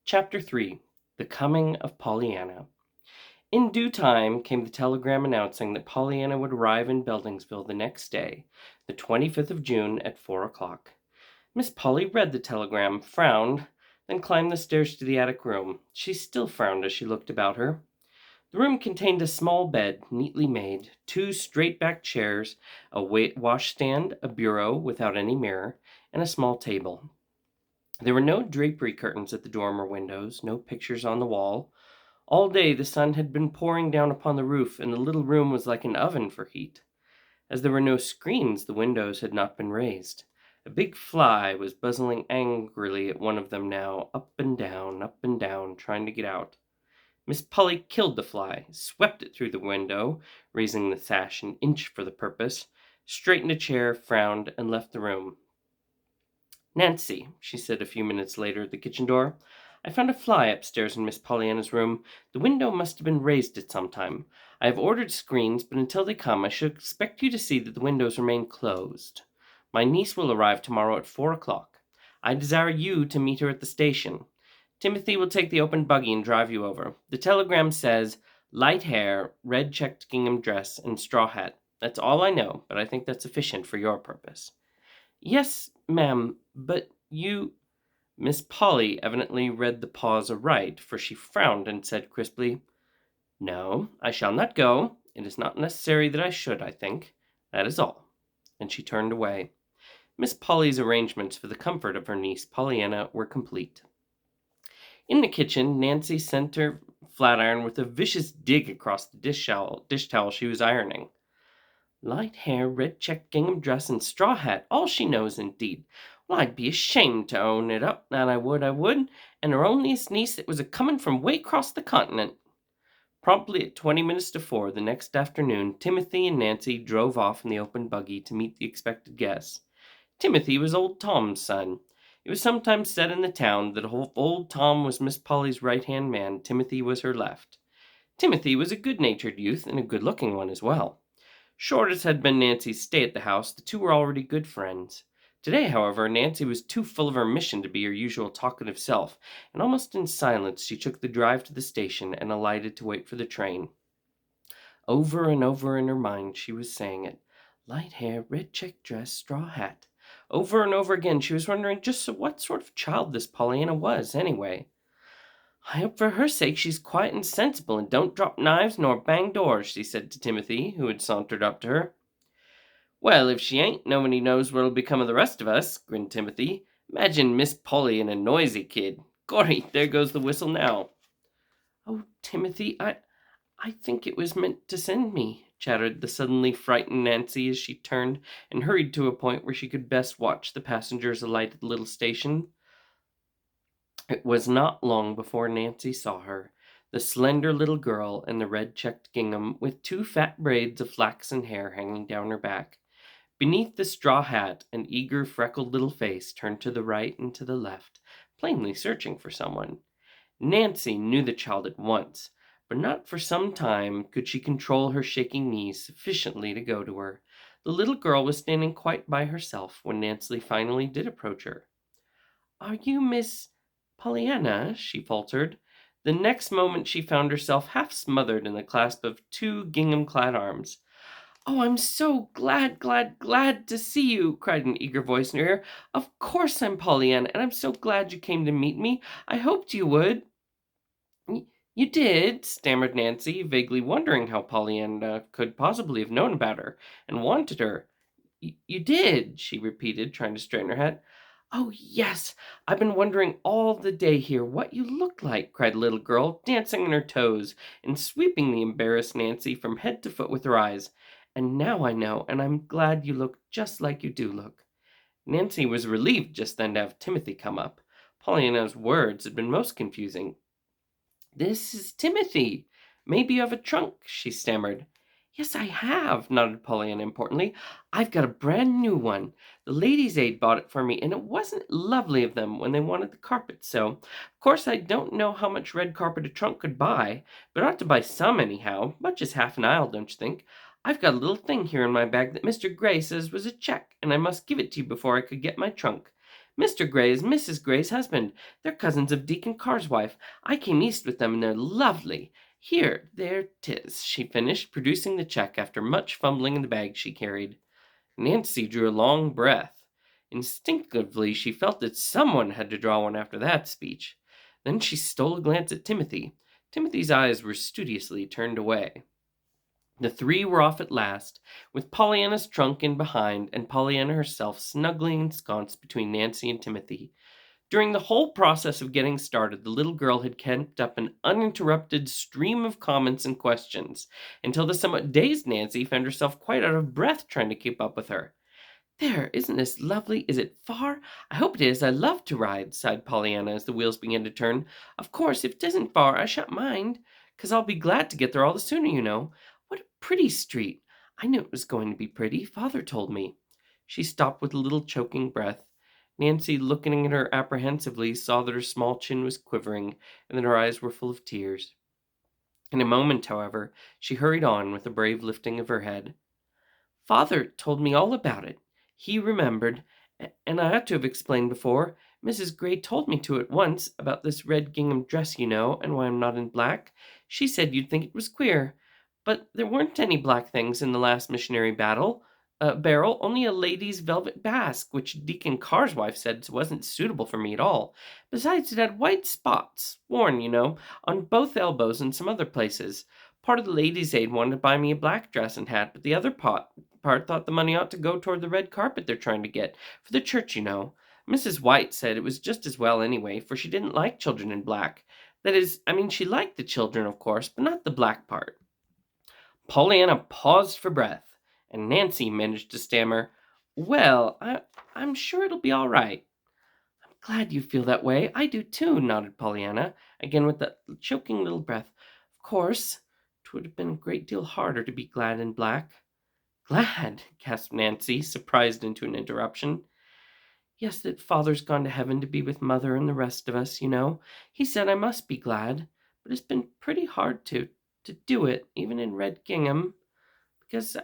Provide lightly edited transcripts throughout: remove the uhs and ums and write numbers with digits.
Chapter 3 The Coming of Pollyanna. In due time came the telegram announcing that Pollyanna would arrive in Beldingsville the next day, the 25th of June, at 4 o'clock. Miss Polly read the telegram, frowned, then climbed the stairs to the attic room. She still frowned as she looked about her. The room contained a small bed, neatly made, two straight-backed chairs, a washstand, a bureau without any mirror, and a small table. There were no drapery curtains at the dormer windows, no pictures on the wall. All day the sun had been pouring down upon the roof, and the little room was like an oven for heat. As there were no screens, the windows had not been raised. A big fly was buzzing angrily at one of them now, up and down, trying to get out. Miss Polly killed the fly, swept it through the window, raising the sash an inch for the purpose, straightened a chair, frowned, and left the room. "Nancy," she said a few minutes later at the kitchen door, "I found a fly upstairs in Miss Pollyanna's room. The window must have been raised at some time. I have ordered screens, but until they come I should expect you to see that the windows remain closed. My niece will arrive tomorrow at 4 o'clock. I desire you to meet her at the station. Timothy will take the open buggy and drive you over. The telegram says, light hair, red checked gingham dress, and straw hat. That's all I know, but I think that's sufficient for your purpose." "Yes, ma'am, but you—" Miss Polly evidently read the pause aright, for she frowned and said crisply, "No, I shall not go. It is not necessary that I should, I think. That is all." And she turned away. Miss Polly's arrangements for the comfort of her niece Pollyanna were complete. In the kitchen, Nancy sent her flatiron with a vicious dig across the dish towel she was ironing. "Light hair, red checked gingham dress, and straw hat. All she knows, indeed. Well, I'd be ashamed to own it up, that I would, and her onliest niece that was a-comin' from way across the continent." Promptly at 20 minutes to 4 the next afternoon, Timothy and Nancy drove off in the open buggy to meet the expected guests. Timothy was old Tom's son. It was sometimes said in the town that old Tom was Miss Polly's right-hand man, Timothy was her left. Timothy was a good-natured youth, and a good-looking one as well. Short as had been Nancy's stay at the house, the two were already good friends. Today, however, Nancy was too full of her mission to be her usual talkative self, and almost in silence she took the drive to the station and alighted to wait for the train. Over and over in her mind she was saying it. Light hair, red checked dress, straw hat. Over and over again she was wondering just what sort of child this Pollyanna was, anyway. "I hope for her sake she's quiet and sensible, and don't drop knives nor bang doors," she said to Timothy, who had sauntered up to her. "Well, if she ain't, nobody knows what'll become of the rest of us," grinned Timothy. "Imagine Miss Polly and a noisy kid. Gorry, there goes the whistle now." "Oh, Timothy, I think it was meant to send me," chattered the suddenly frightened Nancy as she turned and hurried to a point where she could best watch the passengers alight at the little station. It was not long before Nancy saw her, the slender little girl in the red-checked gingham, with two fat braids of flaxen hair hanging down her back. Beneath the straw hat, an eager, freckled little face turned to the right and to the left, plainly searching for someone. Nancy knew the child at once, but not for some time could she control her shaking knees sufficiently to go to her. The little girl was standing quite by herself when Nancy finally did approach her. "Are you Miss Pollyanna?" she faltered. The next moment she found herself half smothered in the clasp of two gingham-clad arms. "Oh, I'm so glad to see you!" cried an eager voice in her ear. "Of course I'm Pollyanna, and I'm so glad you came to meet me. I hoped you would." You did?" stammered Nancy, vaguely wondering how Pollyanna could possibly have known about her and wanted her. You did," she repeated, trying to straighten her hat. "Oh, yes, I've been wondering all the day here what you looked like," cried the little girl, dancing on her toes and sweeping the embarrassed Nancy from head to foot with her eyes. "And now I know, and I'm glad you look just like you do look." Nancy was relieved just then to have Timothy come up. Pollyanna's words had been most confusing. "This is Timothy. Maybe you have a trunk," she stammered. "Yes, I have," nodded Pollyanna importantly. "I've got a brand new one. The Ladies' Aid bought it for me, and it wasn't lovely of them when they wanted the carpet so. Of course, I don't know how much red carpet a trunk could buy, but it ought to buy some anyhow, much as half an aisle, don't you think? I've got a little thing here in my bag that Mr. Gray says was a check, and I must give it to you before I could get my trunk. Mr. Gray is Mrs. Gray's husband. They're cousins of Deacon Carr's wife. I came east with them, and they're lovely. Here, there 'tis," she finished, producing the check after much fumbling in the bag she carried. Nancy drew a long breath. Instinctively, she felt that someone had to draw one after that speech. Then she stole a glance at Timothy. Timothy's eyes were studiously turned away. The three were off at last, with Pollyanna's trunk in behind, and Pollyanna herself snugly ensconced between Nancy and Timothy. During the whole process of getting started, the little girl had kept up an uninterrupted stream of comments and questions, until the somewhat dazed Nancy found herself quite out of breath trying to keep up with her. "There, isn't this lovely? Is it far? I hope it is. I love to ride," sighed Pollyanna as the wheels began to turn. "Of course, if it isn't far, I shan't mind, 'cause I'll be glad to get there all the sooner, you know. What a pretty street! I knew it was going to be pretty. Father told me." She stopped with a little choking breath. Nancy, looking at her apprehensively, saw that her small chin was quivering and that her eyes were full of tears. In a moment, however, she hurried on with a brave lifting of her head. "Father told me all about it. He remembered, and I ought to have explained before. Mrs. Gray told me to at once, about this red gingham dress, you know, and why I'm not in black. She said you'd think it was queer. But there weren't any black things in the last missionary barrel, only a lady's velvet basque, which Deacon Carr's wife said wasn't suitable for me at all. Besides, it had white spots, worn, you know, on both elbows and some other places. Part of the ladies' aid wanted to buy me a black dress and hat, but the other part thought the money ought to go toward the red carpet they're trying to get for the church, you know. Mrs. White said it was just as well anyway, for she didn't like children in black. That is, I mean, she liked the children, of course, but not the black part." Pollyanna paused for breath, and Nancy managed to stammer, "Well, I'm sure it'll be all right." "I'm glad you feel that way. I do too," nodded Pollyanna, again with that choking little breath. "Of course, 'twould have been a great deal harder to be glad in black." "Glad?" gasped Nancy, surprised into an interruption. "Yes, that Father's gone to heaven to be with Mother and the rest of us, you know. He said I must be glad, but it's been pretty hard to do it, even in red gingham, because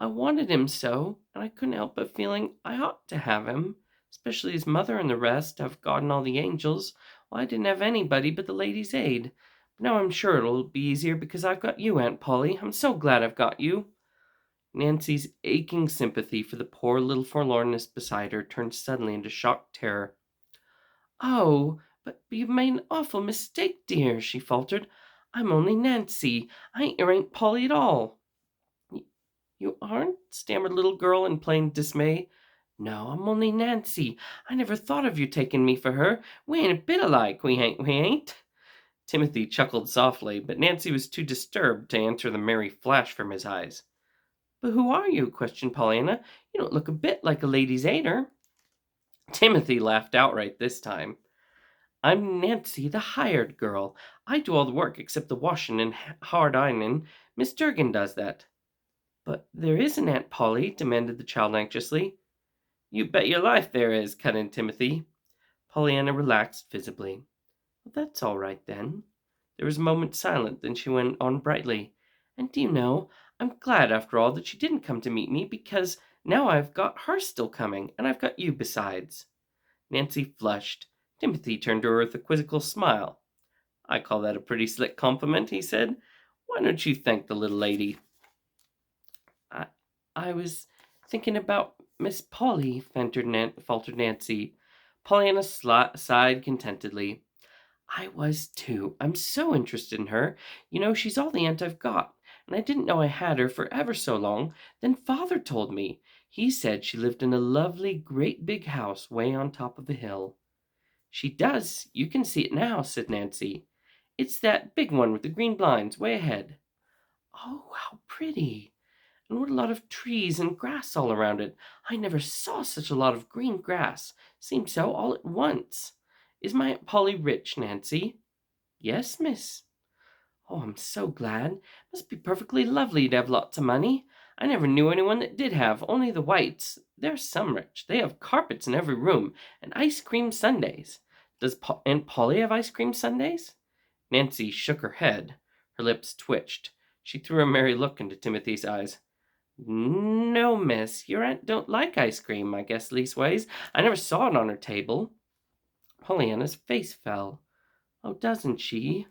I wanted him so, and I couldn't help but feeling I ought to have him, especially his mother and the rest have God and all the angels, while I didn't have anybody but the Ladies' Aid. But now I'm sure it'll be easier because I've got you, Aunt Polly. I'm so glad I've got you." Nancy's aching sympathy for the poor little forlornness beside her turned suddenly into shocked terror. "Oh, but you've made an awful mistake, dear," she faltered. "I'm only Nancy. I ain't your Aunt Polly at all." "You aren't?" stammered the little girl in plain dismay. "No, I'm only Nancy. I never thought of your taking me for her. We ain't a bit alike, we ain't." Timothy chuckled softly, but Nancy was too disturbed to answer the merry flash from his eyes. "But who are you?" questioned Pollyanna. "You don't look a bit like a lady's aider." Timothy laughed outright this time. "I'm Nancy, the hired girl. I do all the work except the washing and hard ironing. Miss Durgan does that." "But there is an Aunt Polly?" demanded the child anxiously. "You bet your life there is," cut in Timothy. Pollyanna relaxed visibly. "Well, that's all right, then." There was a moment's silence, then she went on brightly. "And do you know, I'm glad after all that she didn't come to meet me, because now I've got her still coming, and I've got you besides." Nancy flushed. Timothy turned to her with a quizzical smile. "I call that a pretty slick compliment," he said. "Why don't you thank the little lady?" "I, I was thinking about Miss Polly," faltered Nancy. Pollyanna sighed contentedly. "I was too. I'm so interested in her. You know, she's all the aunt I've got, and I didn't know I had her for ever so long. Then Father told me. He said she lived in a lovely, great big house way on top of a hill." "She does. You can see it now," said Nancy. "It's that big one with the green blinds way ahead." "Oh, how pretty! And what a lot of trees and grass all around it. I never saw such a lot of green grass. Seemed so all at once. Is my Aunt Polly rich, Nancy?" "Yes, miss." "Oh, I'm so glad. Must be perfectly lovely to have lots of money. I never knew anyone that did have, only the Whites. They're some rich. They have carpets in every room, and ice cream sundaes. Does Aunt Polly have ice cream sundaes?" Nancy shook her head. Her lips twitched. She threw a merry look into Timothy's eyes. No, miss, your aunt don't like ice cream, I guess, leastways. I never saw it on her table. Pollyanna's face fell. Oh, doesn't she?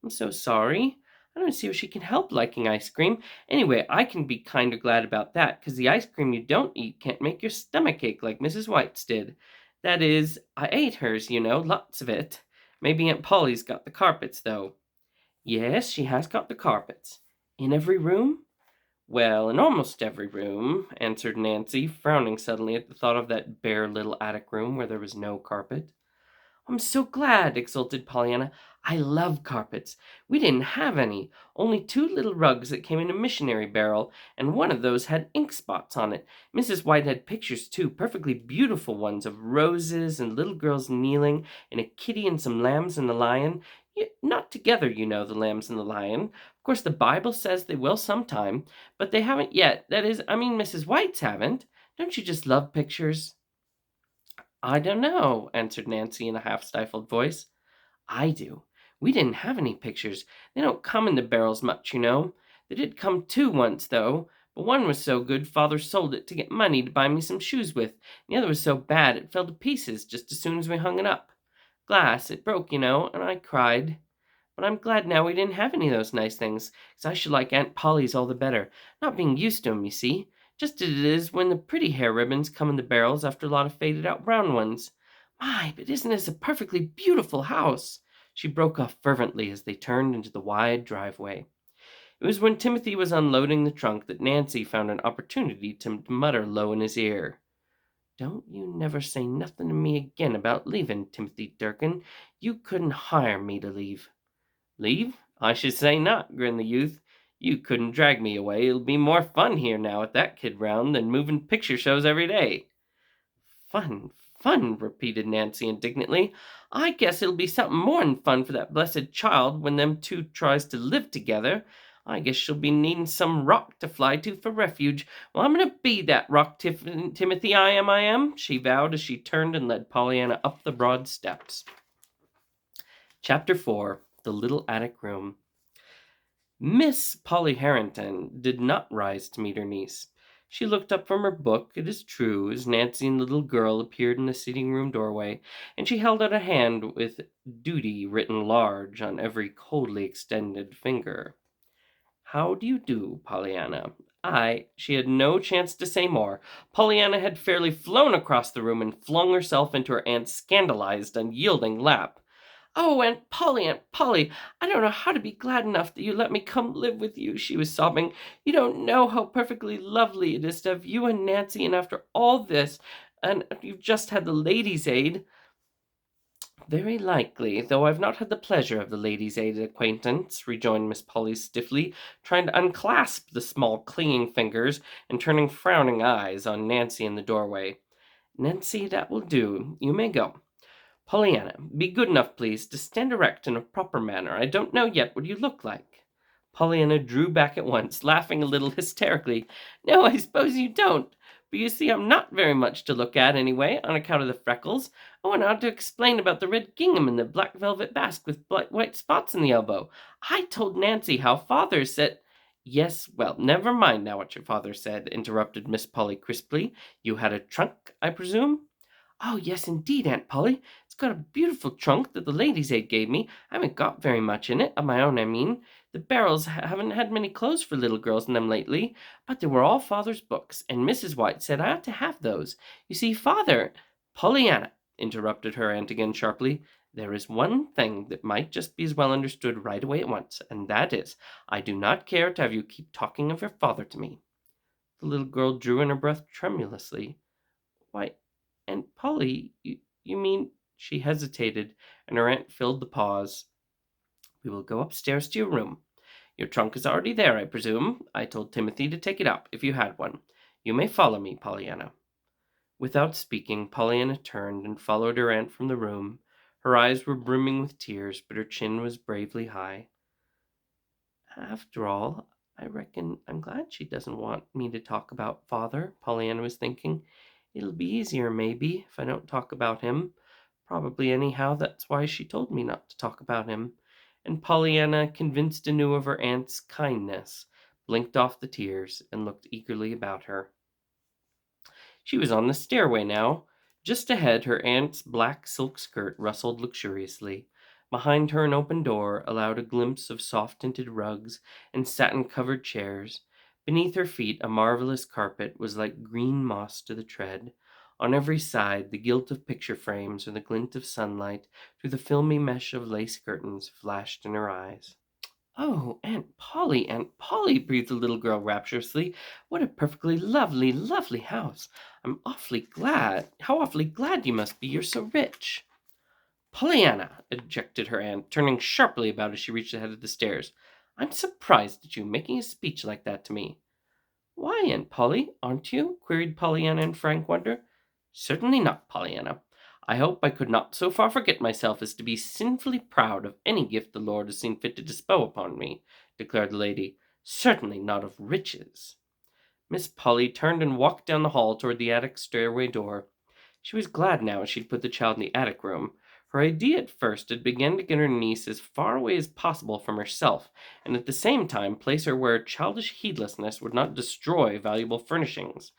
I'm so sorry. I don't see how she can help liking ice cream. Anyway, I can be kind of glad about that, 'cause the ice cream you don't eat can't make your stomach ache like Mrs. White's did. That is, I ate hers, lots of it. Maybe Aunt Polly's got the carpets, though. Yes, she has got the carpets. In every room? Well, in almost every room, answered Nancy, frowning suddenly at the thought of that bare little attic room where there was no carpet. I'm so glad, exulted Pollyanna. I love carpets. We didn't have any, only two little rugs that came in a missionary barrel, and one of those had ink spots on it. Mrs. White had pictures too, perfectly beautiful ones of roses and little girls kneeling, and a kitty and some lambs and a lion. Not together, the lambs and the lion. Of course, the Bible says they will sometime, but they haven't yet. That is, I mean, Mrs. White's haven't. Don't you just love pictures? I don't know, answered Nancy in a half stifled voice. I do. We didn't have any pictures. They don't come in the barrels much, They did come two once, though, but one was so good Father sold it to get money to buy me some shoes with. The other was so bad it fell to pieces just as soon as we hung it up. Glass, it broke, and I cried. But I'm glad now we didn't have any of those nice things, 'cause I should like Aunt Polly's all the better, not being used to 'em, you see, just as it is when the pretty hair ribbons come in the barrels after a lot of faded out brown ones. My, but isn't this a perfectly beautiful house? She broke off fervently as they turned into the wide driveway. It was when Timothy was unloading the trunk that Nancy found an opportunity to mutter low in his ear. Don't you never say nothing to me again about leaving, Timothy Durkin. You couldn't hire me to leave. Leave? I should say not, grinned the youth. You couldn't drag me away. It'll be more fun here now with that kid round than moving picture shows every day. Fun, fun, repeated Nancy indignantly. I guess it'll be something more'n fun for that blessed child when them two tries to live together. I guess she'll be needing some rock to fly to for refuge. Well, I'm going to be that rock, Timothy, I am, she vowed as she turned and led Pollyanna up the broad steps. Chapter 4, The Little Attic Room. Miss Polly Harrington did not rise to meet her niece. She looked up from her book, it is true, as Nancy and the little girl appeared in the sitting-room doorway, and she held out a hand with duty written large on every coldly extended finger. How do you do, Pollyanna? She had no chance to say more. Pollyanna had fairly flown across the room and flung herself into her aunt's scandalized, unyielding lap. Oh, Aunt Polly, I don't know how to be glad enough that you let me come live with you, she was sobbing. You don't know how perfectly lovely it is to have you and Nancy, and after all this, and you've just had the ladies' aid. Very likely, though I've not had the pleasure of the ladies' aid acquaintance, rejoined Miss Polly stiffly, trying to unclasp the small clinging fingers and turning frowning eyes on Nancy in the doorway. Nancy, that will do. You may go. Pollyanna, be good enough, please, to stand erect in a proper manner. I don't know yet what you look like. Pollyanna drew back at once, laughing a little hysterically. No, I suppose you don't. But you see, I'm not very much to look at, anyway, on account of the freckles. Oh, and I ought to explain about the red gingham and the black velvet basque with white spots in the elbow. I told Nancy how father said— Yes, well, never mind now what your father said, interrupted Miss Polly crisply. You had a trunk, I presume? Oh, yes, indeed, Aunt Polly. It's got a beautiful trunk that the ladies' aid gave me. I haven't got very much in it, of my own, I mean. The barrels haven't had many clothes for little girls in them lately, but they were all father's books, and Mrs. White said I ought to have those. You see, father— Pollyanna, interrupted her aunt again sharply, there is one thing that might just be as well understood right away at once, and that is, I do not care to have you keep talking of your father to me. The little girl drew in her breath tremulously. Why, Aunt Polly, you mean— She hesitated, and her aunt filled the pause. We will go upstairs to your room. Your trunk is already there, I presume. I told Timothy to take it up, if you had one. You may follow me, Pollyanna. Without speaking, Pollyanna turned and followed her aunt from the room. Her eyes were brimming with tears, but her chin was bravely high. After all, I reckon I'm glad she doesn't want me to talk about father, Pollyanna was thinking. It'll be easier, maybe, if I don't talk about him. Probably, anyhow, that's why she told me not to talk about him. And Pollyanna, convinced anew of her aunt's kindness, blinked off the tears, and looked eagerly about her. She was on the stairway now. Just ahead, her aunt's black silk skirt rustled luxuriously. Behind her, an open door allowed a glimpse of soft tinted rugs and satin covered chairs. Beneath her feet, a marvelous carpet was like green moss to the tread. On every side, the gilt of picture frames or the glint of sunlight through the filmy mesh of lace curtains flashed in her eyes. "Oh, Aunt Polly," breathed the little girl rapturously. "What a perfectly lovely, lovely house. I'm awfully glad. How awfully glad you must be. You're so rich." "Pollyanna," ejected her aunt, turning sharply about as she reached the head of the stairs. "I'm surprised at you making a speech like that to me." "Why, Aunt Polly, aren't you?" queried Pollyanna in frank wonder. "Certainly not, Pollyanna. I hope I could not so far forget myself as to be sinfully proud of any gift the Lord has seen fit to bestow upon me," declared the lady. "Certainly not of riches." Miss Polly turned and walked down the hall toward the attic stairway door. She was glad now she'd put the child in the attic room. Her idea at first had been to get her niece as far away as possible from herself, and at the same time place her where childish heedlessness would not destroy valuable furnishings.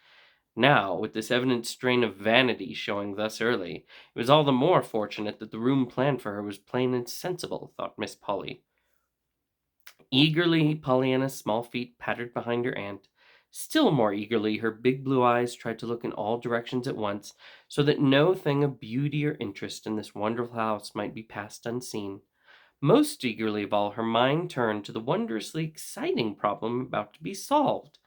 Now, with this evident strain of vanity showing thus early, it was all the more fortunate that the room planned for her was plain and sensible, thought Miss Polly. Eagerly, Pollyanna's small feet pattered behind her aunt. Still more eagerly, her big blue eyes tried to look in all directions at once, so that no thing of beauty or interest in this wonderful house might be passed unseen. Most eagerly of all, her mind turned to the wondrously exciting problem about to be solved.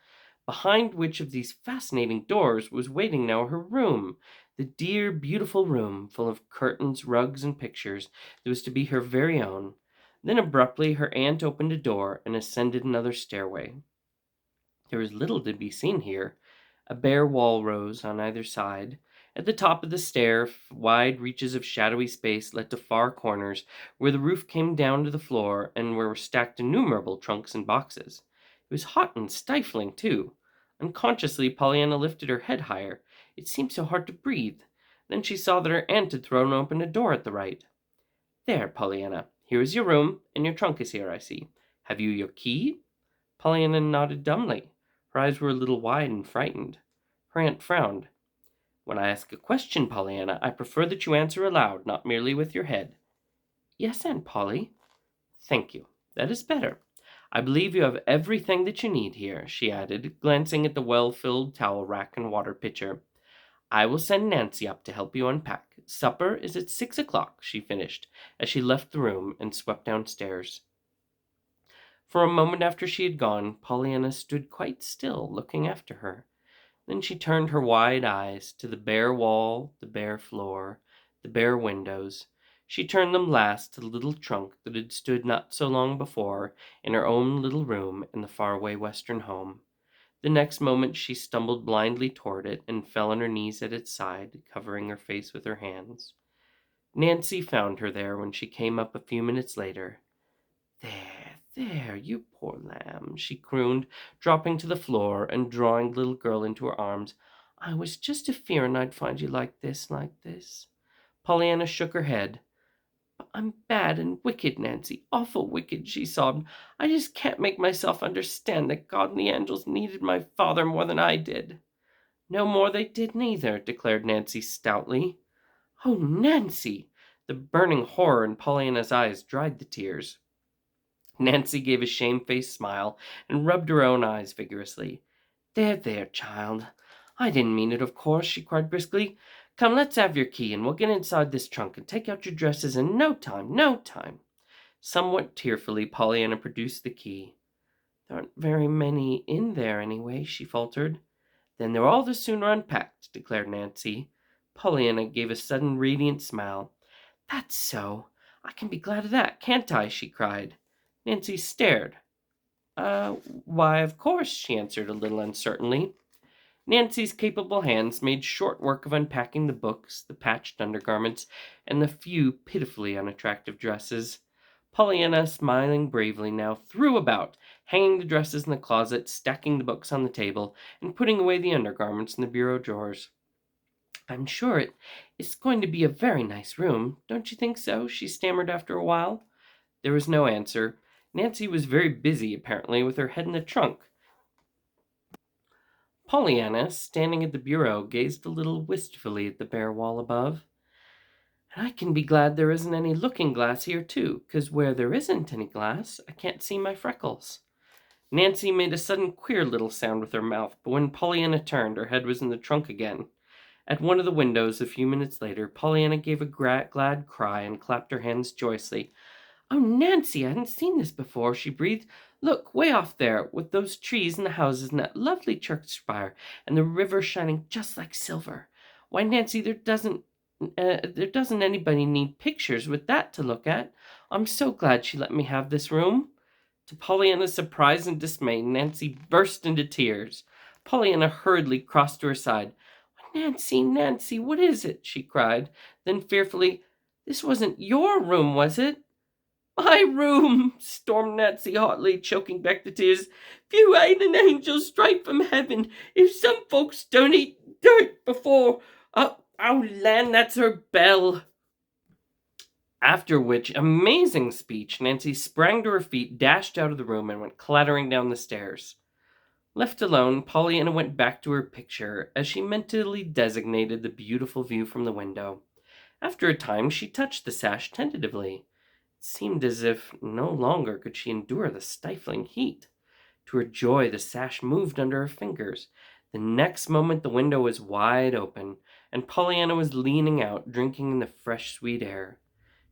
Behind which of these fascinating doors was waiting now her room, the dear, beautiful room, full of curtains, rugs, and pictures, that was to be her very own. Then abruptly her aunt opened a door and ascended another stairway. There was little to be seen here. A bare wall rose on either side. At the top of the stair, wide reaches of shadowy space led to far corners, where the roof came down to the floor, and where were stacked innumerable trunks and boxes. It was hot and stifling, too. Unconsciously, Pollyanna lifted her head higher. It seemed so hard to breathe. Then she saw that her aunt had thrown open a door at the right. "There, Pollyanna. Here is your room, and your trunk is here, I see. Have you your key?" Pollyanna nodded dumbly. Her eyes were a little wide and frightened. Her aunt frowned. "When I ask a question, Pollyanna, I prefer that you answer aloud, not merely with your head." "Yes, Aunt Polly." "Thank you. That is better. I believe you have everything that you need here," she added, glancing at the well-filled towel rack and water pitcher. "I will send Nancy up to help you unpack. Supper is at 6 o'clock," she finished, as she left the room and swept downstairs. For a moment after she had gone, Pollyanna stood quite still, looking after her. Then she turned her wide eyes to the bare wall, the bare floor, the bare windows. She turned them last to the little trunk that had stood not so long before in her own little room in the faraway western home. The next moment she stumbled blindly toward it and fell on her knees at its side, covering her face with her hands. Nancy found her there when she came up a few minutes later. "There, there, you poor lamb," she crooned, dropping to the floor and drawing the little girl into her arms. "I was just a-fearing I'd find you like this, like this." Pollyanna shook her head. "But I'm bad and wicked, Nancy, awful wicked," she sobbed. "I just can't make myself understand that God and the angels needed my father more than I did." "No more they did neither," declared Nancy stoutly. "Oh, Nancy!" The burning horror in Pollyanna's eyes dried the tears. Nancy gave a shamefaced smile and rubbed her own eyes vigorously. "There, there, child. I didn't mean it, of course," she cried briskly. "Come, let's have your key, and we'll get inside this trunk and take out your dresses in no time, no time." Somewhat tearfully, Pollyanna produced the key. "There aren't very many in there, anyway," she faltered. "Then they're all the sooner unpacked," declared Nancy. Pollyanna gave a sudden radiant smile. "That's so. I can be glad of that, can't I?" she cried. Nancy stared. Why, of course," she answered a little uncertainly. Nancy's capable hands made short work of unpacking the books, the patched undergarments, and the few pitifully unattractive dresses. Pollyanna, smiling bravely now, threw about, hanging the dresses in the closet, stacking the books on the table, and putting away the undergarments in the bureau drawers. "I'm sure it's going to be a very nice room. Don't you think so?" she stammered after a while. There was no answer. Nancy was very busy, apparently, with her head in the trunk. Pollyanna, standing at the bureau, gazed a little wistfully at the bare wall above. "And I can be glad there isn't any looking glass here, too, 'cause where there isn't any glass, I can't see my freckles." Nancy made a sudden queer little sound with her mouth, but when Pollyanna turned, her head was in the trunk again. At one of the windows, a few minutes later, Pollyanna gave a glad cry and clapped her hands joyously. "Oh, Nancy, I hadn't seen this before," she breathed. "Look, way off there, with those trees and the houses and that lovely church spire, and the river shining just like silver. Why, Nancy, there doesn't anybody need pictures with that to look at. I'm so glad she let me have this room." To Pollyanna's surprise and dismay, Nancy burst into tears. Pollyanna hurriedly crossed to her side. "Nancy, Nancy, what is it?" she cried. Then fearfully, "This wasn't your room, was it?" "My room!" stormed Nancy hotly, choking back the tears. "If you ain't an angel straight from heaven, if some folks don't eat dirt before, oh land, that's her bell." After which amazing speech, Nancy sprang to her feet, dashed out of the room, and went clattering down the stairs. Left alone, Pollyanna went back to her picture as she mentally designated the beautiful view from the window. After a time, she touched the sash tentatively. It seemed as if no longer could she endure the stifling heat. To her joy, the sash moved under her fingers. The next moment, the window was wide open, and Pollyanna was leaning out, drinking in the fresh, sweet air.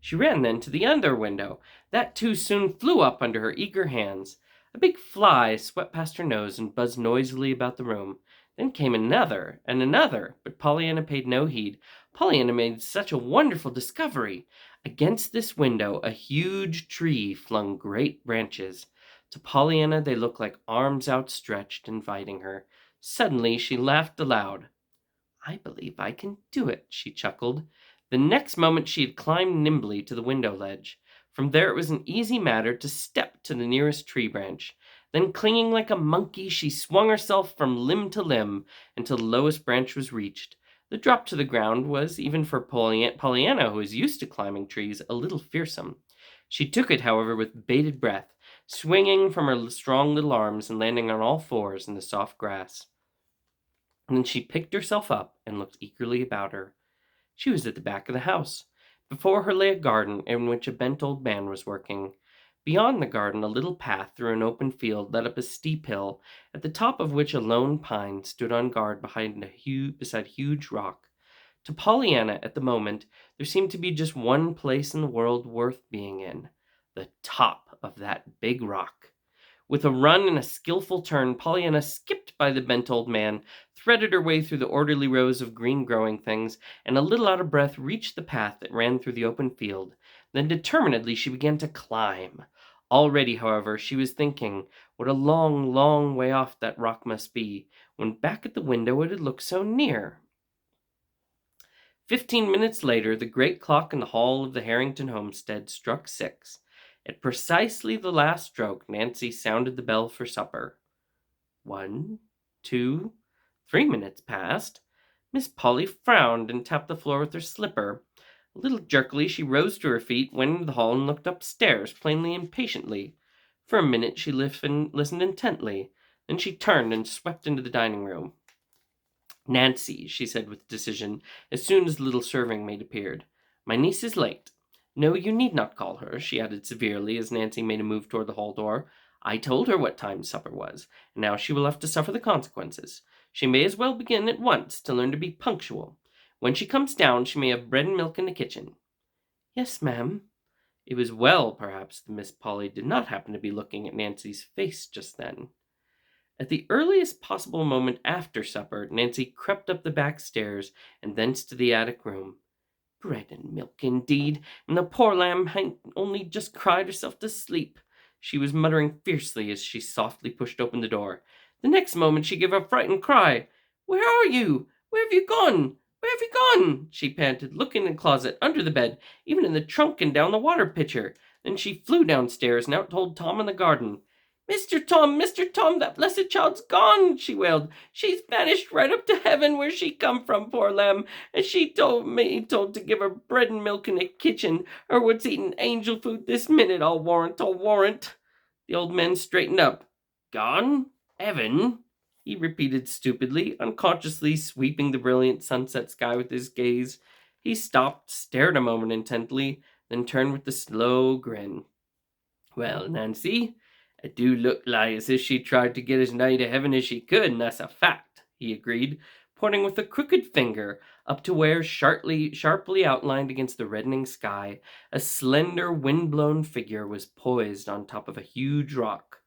She ran then to the other window. That too soon flew up under her eager hands. A big fly swept past her nose and buzzed noisily about the room. Then came another and another, but Pollyanna paid no heed. Pollyanna made such a wonderful discovery. Against this window, a huge tree flung great branches. To Pollyanna, they looked like arms outstretched, inviting her. Suddenly, she laughed aloud. "I believe I can do it," she chuckled. The next moment she had climbed nimbly to the window ledge. From there it was an easy matter to step to the nearest tree branch. Then, clinging like a monkey, she swung herself from limb to limb until the lowest branch was reached. The drop to the ground was, even for Pollyanna, who was used to climbing trees, a little fearsome. She took it, however, with bated breath, swinging from her strong little arms and landing on all fours in the soft grass. And then she picked herself up and looked eagerly about her. She was at the back of the house. Before her lay a garden in which a bent old man was working. Beyond the garden, a little path through an open field led up a steep hill, at the top of which a lone pine stood on guard beside a huge rock. To Pollyanna, at the moment, there seemed to be just one place in the world worth being in: the top of that big rock. With a run and a skillful turn, Pollyanna skipped by the bent old man, threaded her way through the orderly rows of green growing things, and a little out of breath reached the path that ran through the open field. Then determinedly she began to climb. Already, however, she was thinking what a long, long way off that rock must be, when back at the window it had looked so near. 15 minutes later, the great clock in the hall of the Harrington homestead struck 6. At precisely the last stroke, Nancy sounded the bell for supper. 1, 2, 3 minutes passed. Miss Polly frowned and tapped the floor with her slipper. A little jerkily, she rose to her feet, went into the hall, and looked upstairs, plainly impatiently. For a minute she listened intently. Then she turned and swept into the dining room. "Nancy," she said with decision, as soon as the little serving maid appeared, "my niece is late. No, you need not call her," she added severely, as Nancy made a move toward the hall door. "I told her what time supper was, and now she will have to suffer the consequences. She may as well begin at once to learn to be punctual. When she comes down, she may have bread and milk in the kitchen." "Yes, ma'am." It was well, perhaps, that Miss Polly did not happen to be looking at Nancy's face just then. At the earliest possible moment after supper, Nancy crept up the back stairs and thence to the attic room. Bread and milk, indeed, and the poor lamb had only just cried herself to sleep, she was muttering fiercely as she softly pushed open the door. The next moment she gave a frightened cry. "Where are you? Where have you gone? Where have you gone?" she panted, looking in the closet, under the bed, even in the trunk and down the water pitcher. Then she flew downstairs and out told Tom in the garden. Mr. Tom, that blessed child's gone," she wailed. "She's vanished right up to heaven where she come from, poor lamb, and she told to give her bread and milk in the kitchen, or what's eating angel food this minute, I'll warrant. The old man straightened up. "Gone? Heaven?" he repeated stupidly, unconsciously sweeping the brilliant sunset sky with his gaze. He stopped, stared a moment intently, then turned with a slow grin. "Well, Nancy, it do look like as if she tried to get as nigh to heaven as she could, and that's a fact," he agreed, pointing with a crooked finger up to where, sharply outlined against the reddening sky, a slender, wind-blown figure was poised on top of a huge rock.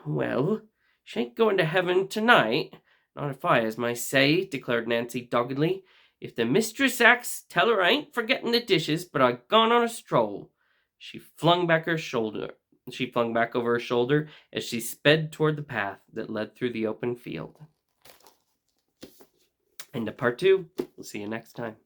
"Well, she ain't going to heaven tonight, not if I has my say," declared Nancy doggedly. "If the mistress acts, tell her I ain't forgetting the dishes, but I gone on a stroll." She flung back over her shoulder as she sped toward the path that led through the open field. End of part 2. We'll see you next time.